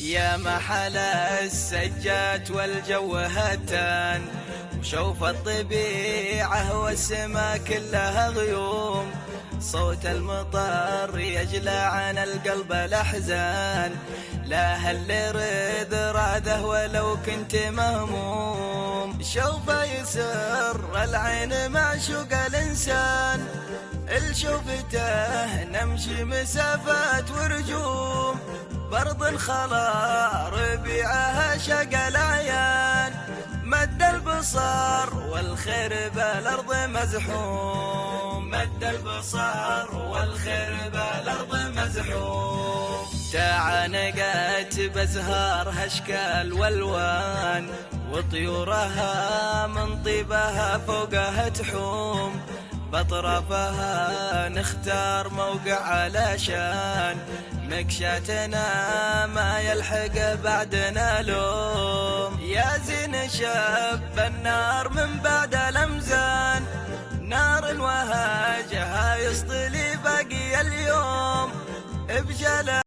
يا محل السجات والجو هتان، وشوف الطبيعة والسما كلها غيوم، صوت المطر يجلى عن القلب الأحزان، لا هل رد راده ولو كنت مهموم، شوف يسر العين معشوق الإنسان، الشوفته نمشي مسافات ورجوم، برض الخلا ربيعها شق العيان، مد البصر والخير بالأرض مزحوم، مد البصر والخير بالأرض مزحوم، تعانقت بزهارها اشكال والوان، وطيورها من طيبها فوقها تحوم، بأطرافها نختار موقع علشان مكشاتنا ما يلحق بعدنا لوم، يا زين شب النار من بعد الأمزان، نار وهاجها يصطلي باقي اليوم بجلال